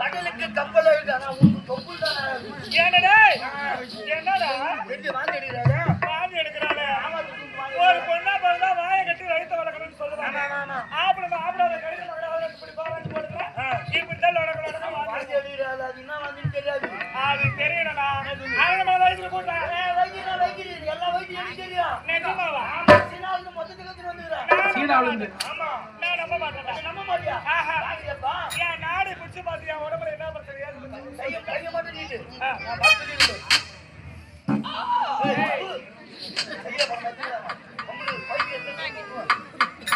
கடலுக்கு கப்பல் இருக்கு ஆனா உனக்கு தொப்புள் தான் என்னடா என்னடா வாந்தி எடுக்கிறாரு வாந்தி எடுக்கிறாரு ஒரு பொண்ணா பிறந்தா வாயை கட்டி வயிற்று வளர்க்கணும்னு சொல்லுவாங்க ஆப்பிடாத கழுத்து மகளாவது இப்படி பாராட்டு போடுறேன் இப்படித்தான் வளர்க்கணும் வாந்தி எடுக்கிறாரு அது என்ன வாந்தின்னு தெரியாது அது தெரியலடா அவங்க வயசுல போட்டாங்க வைக்கிறீங்க எல்லா வைத்தியம் எனக்கு தெரியும் நிஜமாவா சீனாவுக்கு மொத்தத்துக்கு எடுத்துட்டு வந்துக்கிறேன் சீனாவுல ஆமா நான் நம்ப மாட்டேன் நம்ப மாட்டியா என் நாடு பிடிச்சு பாத்தியா உடம்புல என்ன பிரச்சனை கைய மட்டும் நீட்டு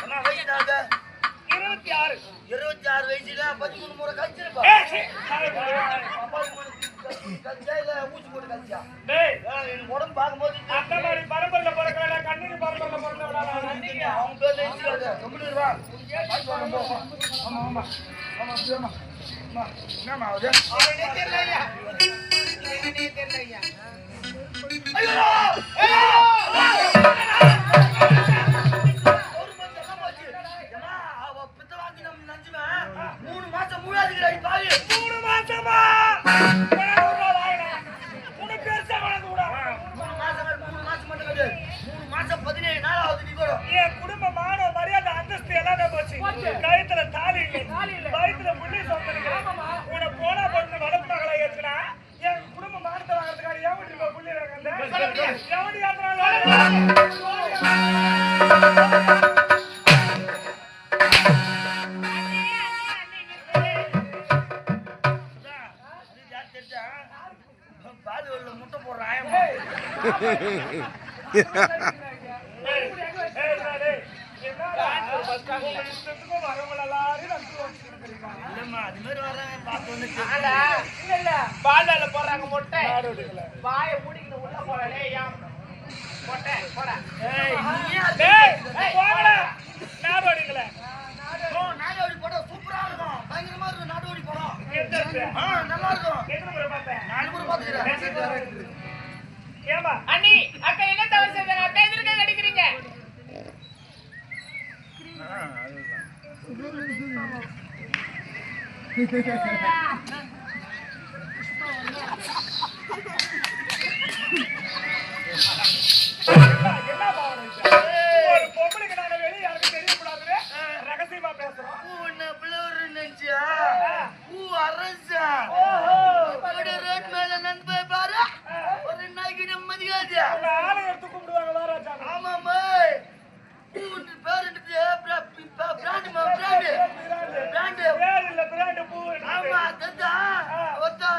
என்ன வயசுனாங்க 26 வயசுல 13 முறை கழிச்சிருப்பா ஊசி போட்டு கழிச்சா எனக்கு உடம்பு பார்க்கும்போது அந்த மாதிரி பரம்பரையில பிறக்கல கண்ணீர் பரம்பரையில பிறந்தவடா அவங்க பேர்ல வச்சுக்காது கம்ப்யூட்டர் என்னமா ஆகுது கழுத்துல தாலி வயிற்றுல புள்ளி சொந்தம் உன போனா பொண்ணு வளர்ப்பு மகளை ஏத்துனா என் குடும்ப மானத்தை வாங்கறதுக்காக என் வீட்டுக்கு புள்ளி எவடி பால் முட்டை போடுற பால்ல போடுறாங்க மொட்டை வாய மூடிக்கிட்டு உள்ள போறே மொட்டை போட நாடோடி படம் சூப்பரா இருக்கும் பயங்கரமா இருக்கும் நாடோடி படம் நல்லா இருக்கும் 4 முறை பாத்துக்கிறேன் ஏமா அண்ணி அக்கா என்ன தவறு செய்தாங்க அக்கா எதிர்க்க நடிக்கிறீங்க ஒரு பொம்பளைக்கு நாங்க வெளியே யாருக்கும் தெரியக்கூடாது ரகசியமா பேசுறோம் நினைச்சியா பூ அரசா ரேட் மேல நந்து பாரு ஒரு நாய்க்கு நிம்மதியாச்சு ஆளை எடுத்து கும்பிடுவாங்க வாராஜா ஆமாமா பேரு பிராண்ட் பேர் இல்ல பிராண்ட் பூ ஆமா தந்தா ஒத்தா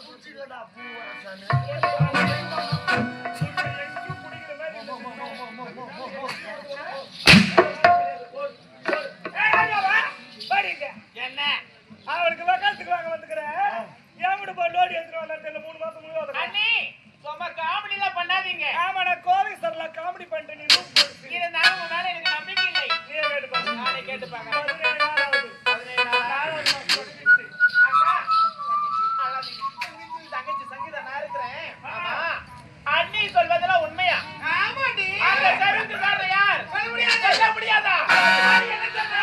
புடிச்சிடா பூ என்ன அவளுக்கு வக்காலத்துக்கு வாங்க வந்துக்கிறேன் என் வீடு போய் லோடி எடுத்துட்டு வரலாம் தெரியல 3 மாசம் முழுவதும் அண்ணி சும்மா காமெடி எல்லாம் பண்ணாதீங்க ஆமா நான் கோவை சர்ல காமெடி பண்ணிட்டு நீ ரூம் போட்டு இருந்தாலும் உங்க மேல எனக்கு நம்பிக்கை இல்லை நீயே கேட்டு பாரு நானே கேட்டு பாக்க 17 நாளாவது 17 நாளாவது அக்கா தங்கச்சி சங்கீதா நான் இருக்கிறேன் ஆமா அண்ணி சொல்வதெல்லாம் உண்மையா ஆமாடி அந்த கருத்து காரணம் யார் சொல்ல முடியாதா என்ன சொன்னா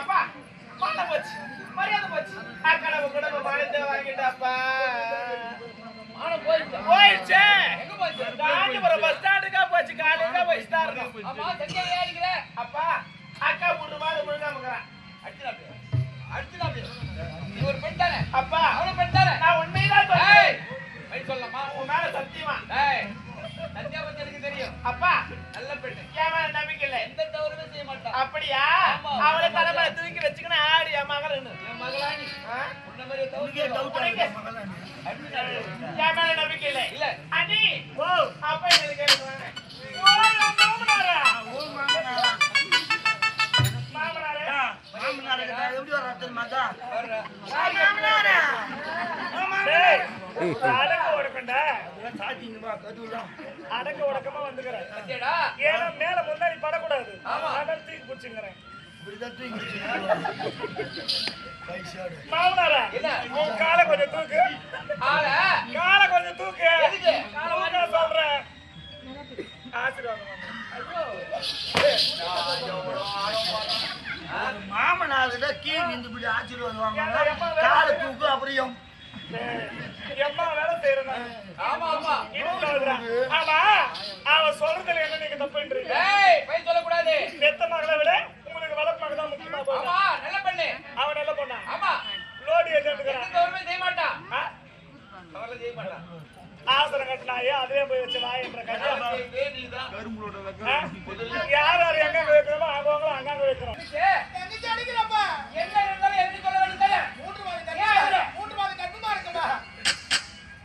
அப்பா பண்ண போச்சு மரியாதை போச்சு அக்கடவு கடவு மானத்தை வாங்கிட்டாப்பா மானம் போயிடுச்சு எங்க போச்சு காஞ்சிபுரம் பஸ் ஸ்டாண்டுக்கா போச்சு காலையில போய் ஸ்டார் ஆமா செஞ்சே ஏறிக்கல அப்பா அக்கா 3 மாதம் முழுகாமங்கறான் அடிச்சுடாதே நீ ஒரு பெண் தானே அப்பா அவள பெண் தானே நான் உண்மைதான் சொல்றேன் ஏய் சொல்லமா உன் மேல சத்தியமா ஏய் சத்தியா பத்தி எனக்கு தெரியும் அப்பா நல்ல பெண்ணு. என் மேல நம்பிக்கை இல்லை. எந்த தவறுமே செய்ய மாட்டா. அப்படியா? ஆமா. அவளை தலைமையில தூக்கி வச்சுக்கின்னு ஆடு என் மகள்னு. என் மகளா நீ? ஆ? உன்ன மாதிரி தவறு உனக்கே செய்வா? டவுட் ஆகுது மகளா நீ. அப்படி நான் சொல்றேன். என் மேல நம்பிக்கை இல்லை. இல்ல. அண்ணி ஓ அப்பா எனக்கு கேளுங்க. ஓ என் மாமனாரா ஓ மாமனாரா? மாமனாரே மாமனாரா கிட்ட எப்படி வர்றா தெரியுமாக்கா? வர்றா. மாமனாரா? டேய் அடக்க ஒடுக்கண்டா அதெல்லாம் சாத்திங்கம்மா கதுலாம். அடக்க ஒடுக்கமா வந்துக்கிறேன் பத்தியாடா? ஏன்னா மேல முன்னாடி படக்கூடாது ஆமா. அதான் தூக்கி பிடிச்சிங்கிறேன் இப்படிதான் தூங்கிச்சு. பைசாடு. மாமனாரா என்ன? உன் காலை கொஞ்சம் தூக்கு ஆளா? காலை கொஞ்சம் தூக்கு எதுக்கு? தூக்க சொல்றேன் ஆசீர்வாதம் பண்ணு. ஒரு மாமனார்கிட்ட கீழ் நின்று இப்படி ஆசீர்வாதம் வாங்குவாங்க. காலை தூக்கு அப்புறம் எம்மா வேலை செய்யறேன் ஆமா ஆமா. ஆமா அவன் சொல்றதுல என்ன நீங்க தப்புன்றீங்க ஏய், போய் சொல்லக்கூடாது. பெத்த மகளை விட உங்களுக்கு வளர்ப்பு மகள் தான் முக்கியமா போகுது ஆமா, நல்ல பெண்ணு. அவன் நல்ல பொண்ணா ஆமா. லோடி எந்த எடுத்துக்கிறான் தவறுமே செய்ய மாட்டா. அவளை செய்ய மாட்டா. ஆசனம் கட்டினாயே அதே போய் வச்சு வாய் என்ற கட்சி செய்வே நீதான். யார் யார் எங்க வைக்கிறோமோ அவங்களும் அங்கங்க வைக்கிறோம் ஏய், எங்க அடிக்கிறப்பா? என்ன இருந்தாலும் எனக்கு சொல்ல வேண்டியதானே? 3 மாத ஏன் அதுல? கர்ப்பமா 3 மாத கர்ப்பமா இருக்குமா?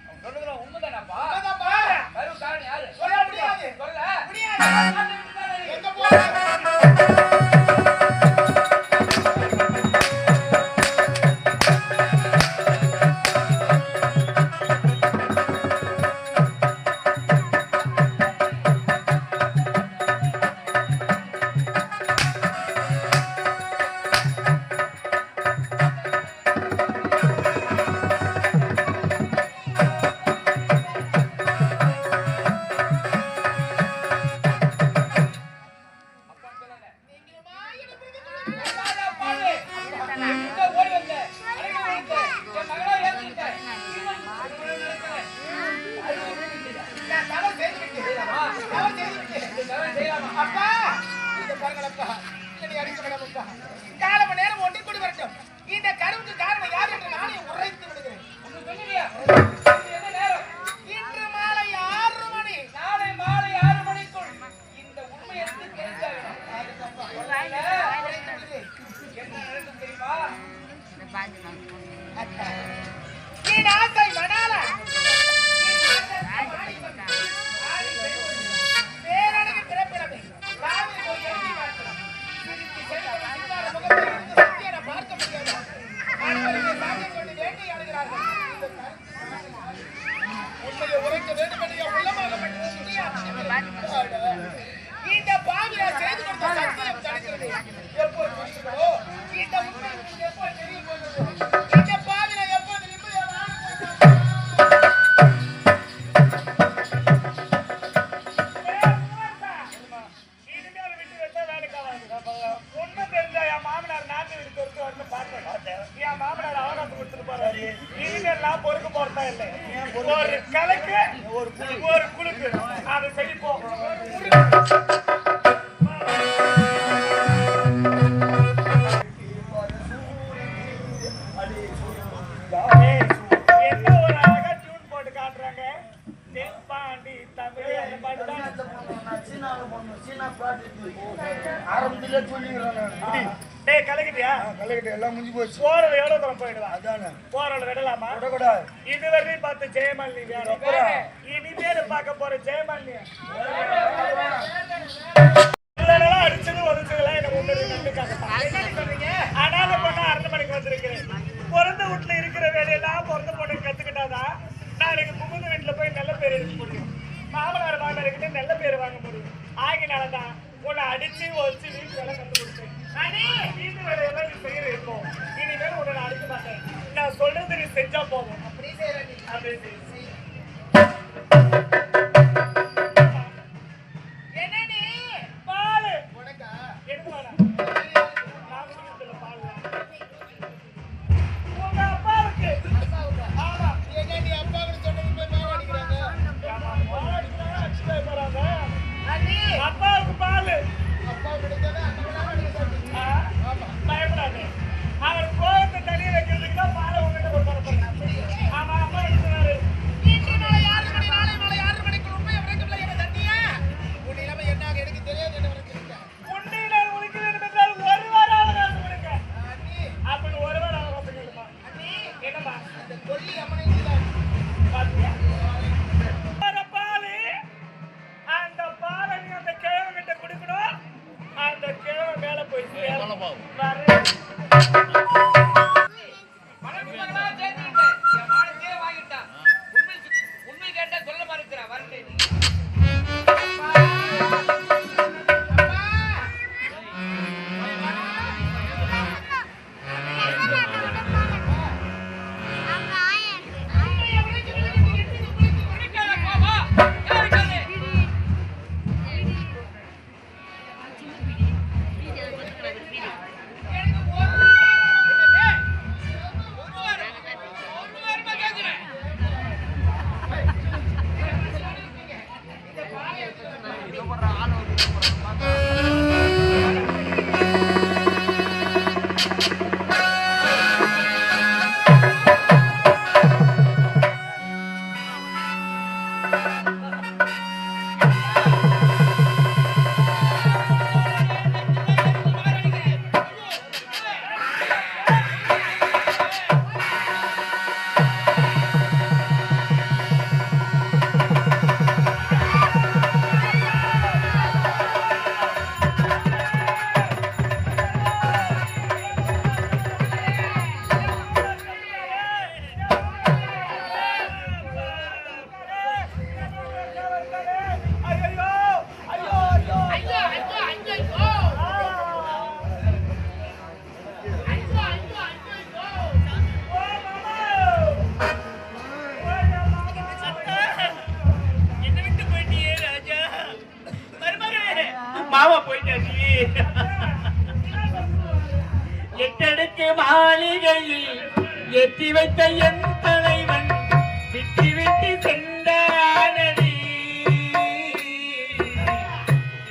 அவன் சொல்றதுலாம் உண்மைதானாப்பா? அதான்ப்பா. கரு காரணம் யாரு? சொல்ல முடியாது. சொல்ல. முடியாது. முடியாது. எங்க போற? நான் தவறு செய்து விட்டேன். தவறு செய்து விட்டேன். அப்பா, இங்க பாருங்களப்பா. இங்க நீ அடிக்க வேண்டாமப்பா. 4 மணி நேரம் ஒண்டி கூடி வரட்டும். இந்த கருவுக்கு காரணம் யார் என்று நானே உரைத்து விடுகிறேன். இன்று மாலை 6 மணி. நாளை மாலை 6 மணிக்குள் இந்த உண்மை எடுத்து தெரிஞ்சாகணும். உரைத்து விடுகிறேன். என்ன நடக்கும் தெரியுமா? என் ஆசை மணால பேரழகு பிறப்பிடமே காவிரி போய் எழுதி பார்க்கலாம். சிரித்து செல்வம் சிங்கார முகத்தை இருந்து சத்தியனை பார்க்க முடியாது. அன்பருக்கு சாட்சியம் சொல்லி வேட்டையாடுகிறார்கள். இந்த உண்மையை உரைக்க வேண்டும் என்று என் உள்ளமாகப்பட்டது முடியாது. இந்த பாவியா செய்து கொடுத்த சத்தியம் தடுக்கிறது. எப்போது முடிக்கிறதோ இந்த உண்மை உங்களுக்கு எப்போது தெரிய போகிறதோ இந்த பாவியா எப்போது நிம்மதியாக வாழ இனிமேல் விட்டு வச்சா வேலைக்கு ஆகாது. ஒண்ணு தெரிஞ்சா என் மாமனார் நாட்டு வீட்டு ஒருத்தர் வந்து பார்த்தேன். என் மாமனார் அவகாசம் கொடுத்துட்டு போறாரு. இனிமேல் நான் பொறுக்க போறதா இல்லை. ஒரு கலைக்கு ஒரு குழுக்கு அதை செய்ப்போம். என்ன ஒரு அழகா டியூன் போட்டு காட்டுறாங்க. தென்பாண்டி தமிழ் அந்த பாட்டு தான். ஆரம்பத்திலே சொல்லிக்கிறேன். டேய் கலக்கிட்டியா? கலைக்கிட்ட எல்லாம் முடிஞ்சு போச்சு. போறது எவ்வளவு தூரம் போயிடலாம்? அதானே போறத விடலாமா? விடக்கூடாது. இதுவரையும் பார்த்த ஜெயமாலினி வேணும். இனிமேல் பார்க்க போற ஜெயமாலினி இதெல்லாம் அடிச்சது ஒதுச்சதுலாம் எனக்கு ஒண்ணு நம்பிக்காங்க. அனாத பொண்ணு 6 மணிக்கு வந்திருக்கிறேன். பிறந்த வீட்டுல இருக்கிற வேலையெல்லாம் பிறந்த பொண்ணு கத்துக்கிட்டாதான் நாளைக்கு புகுந்த வீட்டுல போய் நல்ல பேர் எடுக்க முடியும். மாமனார் மாமனார்கிட்ட நல்ல பேர் வாங்க முடியும். ஆகினாலதான் உன்னை அடிச்சு வச்சு வீட்டு வேலை கண்டுபிடிச்சேன். வீட்டு வேலையெல்லாம் நீ செய்யற இருக்கும். இனிமேல் உன்னை நான் அடிக்க மாட்டேன். நான் சொல்றது நீ செஞ்சா போதும். அப்படி செய்யறேன். அப்படியே செய். என்ன நீ பாலு உனக்கா எடுத்து வாடா. நான் குடிக்கிறதுல பால் தான். உங்க அப்பாவுக்கு அப்பாவுக்கா? ஆமா. என்ன நீ அப்பா கூட சொன்னது போய் பால் அடிக்கிறாங்க. ஆமா, பால் அடிக்கிறாங்க, அடிச்சுட்டே போறாங்க. அண்ணி அப்பாவுக்கு பாலு. அப்பா கிடைச்சதா அந்த நாள் அடிக்கிறாங்க. ஆ? பயப்படாத. அவர் கோவத்தை தனியா வைக்கிறதுக்கு தான் பாலை உங்ககிட்ட கொடுப்பாரு. ஆமா, அப்பா எடுத்துறாரு. இன்று மாலை 6 மணி நாளை மாலை 6 மணிக்குள் உண்மையை உரைக்கவில்லை என தண்ணியா மாமா போயிட்டாச்சு. எட்டடுக்கு மாளிகையில் எத்தி வைத்த என் தலைவன் விட்டு விட்டு சென்றானடி.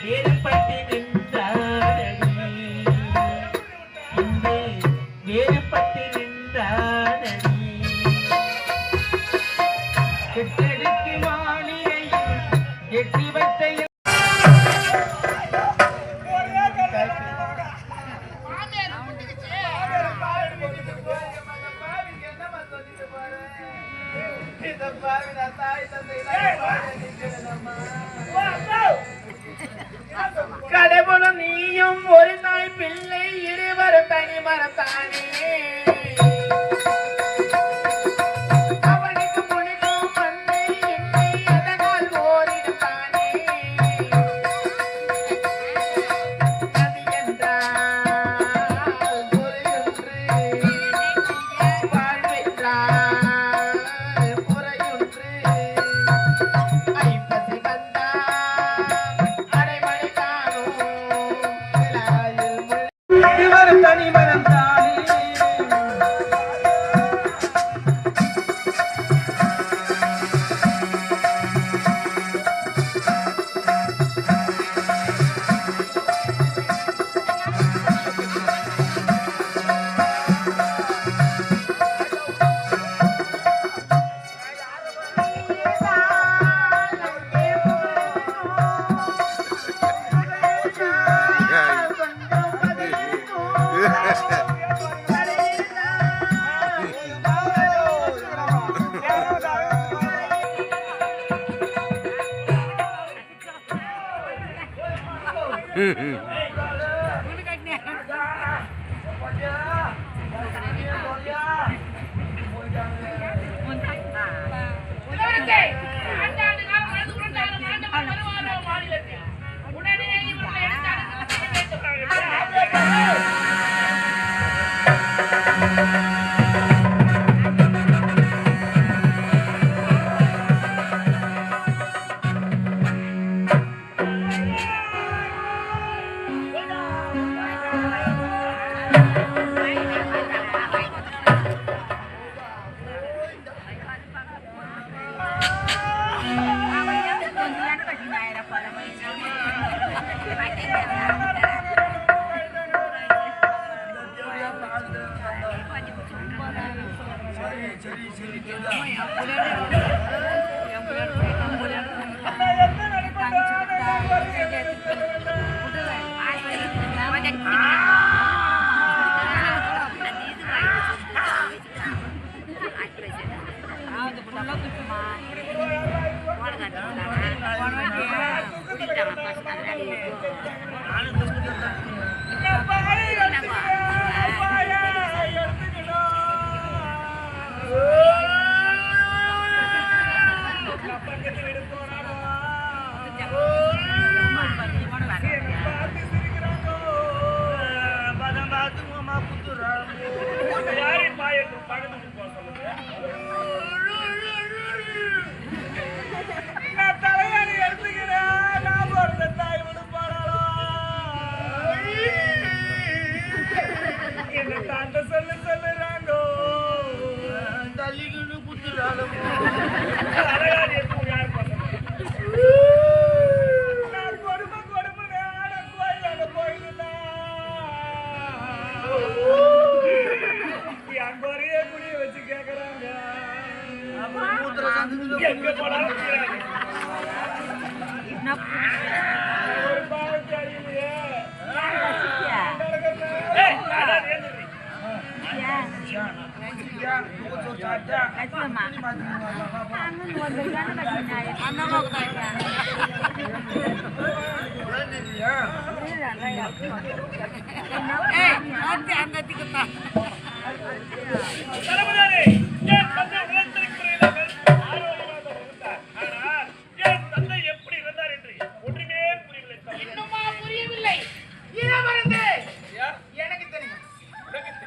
வேறுபட்டு நின்றானடி, இங்கே வேறுபட்டு நின்றானடி. எட்டடுக்கு மாளிகையில் எத்தி வைத்த கடவுளும் நீயும் ஒரு நாள் பிள்ளை இருவரும் தனி மரத்தானே. அவனுக்கு முழுதும் மண்ணை இல்லை அதனால் ஓரிடத்தானே. அது என்றால் பொறையொன்று வாழ்வென்றால் பொறையொன்று. ஐப்பசி வந்தால் அடைமழை காணும் விழாயில் இருவரும் தனி மரத்தானே. ஒரு பாவம் தெரியலையே. ஏய், அதான் ஏந்துடுறீ. தளபதியாரே, என் தந்தை உலகத்திற்குரியவர்கள் ஆரோக்கியமாக இருந்தார். ஆனால் என் தந்தை எப்படி இருந்தார் என்று ஒன்றுமே புரியவில்லை தம்பி. இன்னுமா புரியவில்லை? இளவரசே, எனக்கு தெரியும்.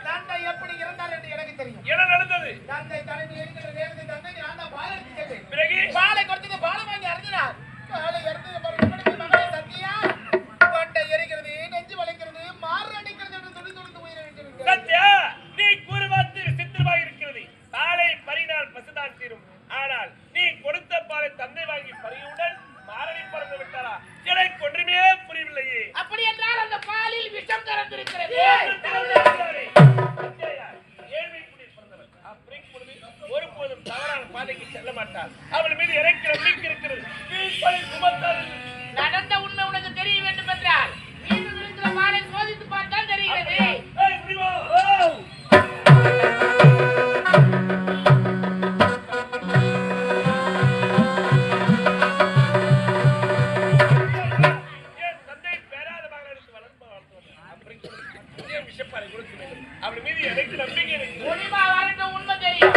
தந்தை எப்படி இருந்தார் என்று எனக்கு தெரியும். என்ன நடந்தது? தந்தை தலைமையில் இருக்கிற நேரத்தை தந்தை நான் தான் பால் எடுத்து சென்றேன். பிறகு பாலை கொடுத்தது பாலை வாங்கி அருந்தினார். பாலை அருந்தது மறுபடியும் மகனே சத்தியா, தொண்டை எரிகிறது, நெஞ்சு வலிக்கிறது, மாறு அடிக்கிறது என்று துடி துடித்து உயிரிழக்கிறது. சத்யா, நீ கூறுவார்த்தை விசித்திரமாக இருக்கிறது. பாலை பறினால் பசுதான் தீரும். ஆனால் நீ கொடுத்த பாலை தந்தை வாங்கி பறியுடன் மாரடி பறந்து விட்டாரா? எனக்கு ஒன்றுமே புரியவில்லையே. அப்படி என்றால் அந்த பாலில் விஷம் கலந்திருக்கிறது. ஏழ்மைக்குடியில் பிறந்தவர். அப்படிங்கும் பொழுது ஒருபோதும் தவறான பாதைக்கு செல்ல மாட்டார். அவள் மீது எனக்கு நம்பிக்கை இருக்கிறது. வீழ்பழி சுமத்தார். நடந்த உண்மை உனக்கு தெரிய வேண்டும் என்றால் மீண்டும் இருக்கிற பாலை சோதித்து பார்த்தால் தெரிகிறது. ஏய், முடிவா? என் தந்தை பேராத மகனுக்கு வளர்த்தவர். அப்படிங்கும் பொழுது இதே விஷப்பாலை கொடுக்க வேண்டும். அவள் மீது எனக்கு நம்பிக்கை இருக்கிறது. ஒளிமா வரட்டும், உண்மை தெரியும்.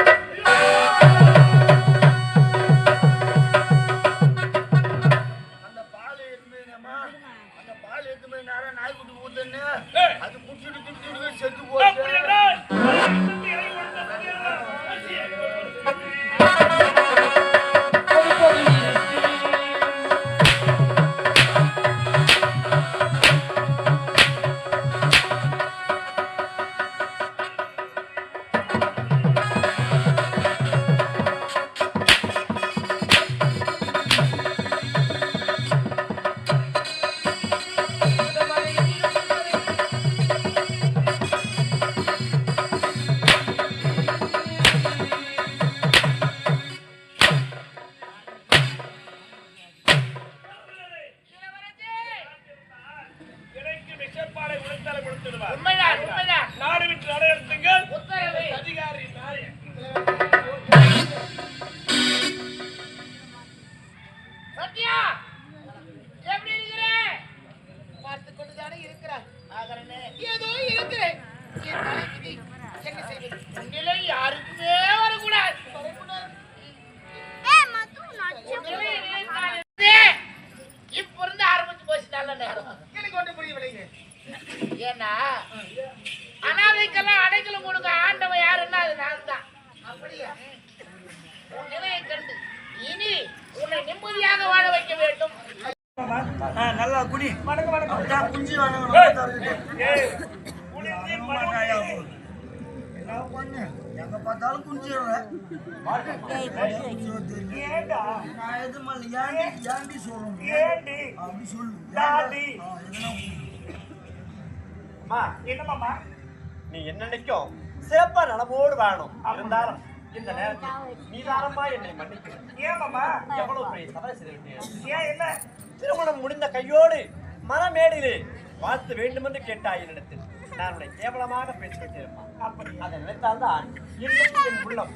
அந்த பால் எடுத்துமா அந்த பால் எடுத்து நேரம் நாய்க்குட்டி ஊத்துன்னு ஏய், அது குடிச்சிட்டு குடிச்சிட்டு செத்து அப்படி போச்சு. என்றால் தந்தை இறங்கி கொடுத்த சத்தியமா? எனக்கு விஷப்பாலை உழைத்தாலும் கொடுத்துடுவார். உண்மைதான், உண்மைதான். நாடு விட்டு நடத்துங்கள். உத்தரவு. அதிகாரி நாயே. சத்யா, எப்படி இருக்கிற? பார்த்துக் கொண்டுதானே இருக்கிறார். ஆகரனே, ஏதோ இருக்கிறேன். என் தலை விதி. என்ன செய்வது? உன்னிலை யாருக்குமே வரக்கூடாது. உன்னிலை நிலைத்தால் இப்ப இருந்து ஆரம்பிச்சு போச்சு நல்ல நேரம். எனக்கு ஒன்றும் புரியவில்லைங்க. ஏன்னா அனாதைக்கெல்லாம் அடைக்கலம் கொடுக்க ஆண்டவன் யாருன்னா அது நான் தான். அப்படியா? உன் நிலையை கண்டு இனி உன்னை நிம்மதியாக வாழ வைக்க வேண்டும். நல்லா குடி வணக்கம், வணக்கம். அப்படியே குஞ்சு ஏய், வாங்க. ஏய், குளிர்ந்து மனமாயா. என்ன பண்ணு எங்க பார்த்தாலும் குஞ்சிடுறேன். ஏண்டா? நான் எது மல்ல ஏண்டி சொல்றேன் ஏண்டி? அப்படி சொல்லு. டாடி. அம்மா, என்னமாமா? நீ என்னன்னைக்கும் சிறப்பா நலமோடு வாழணும். இருந்தாலும் இந்த நேரத்தில் நீதானமா என்னை மன்னிக்கணும். ஏமாமா? எவ்வளவு பெரிய தவறு செய்திருக்கேன். ஏன் என்ன? திருமணம் முடிந்த கையோடு மனமேடையிலே வாழ்த்து வேண்டுமென்று கேட்டாய் என்னிடத்தில். நான் உன்னை கேவலமாக பேசிவிட்டேன். அப்படி அதை நினைத்தால்தான் இன்னும் என் உள்ளம்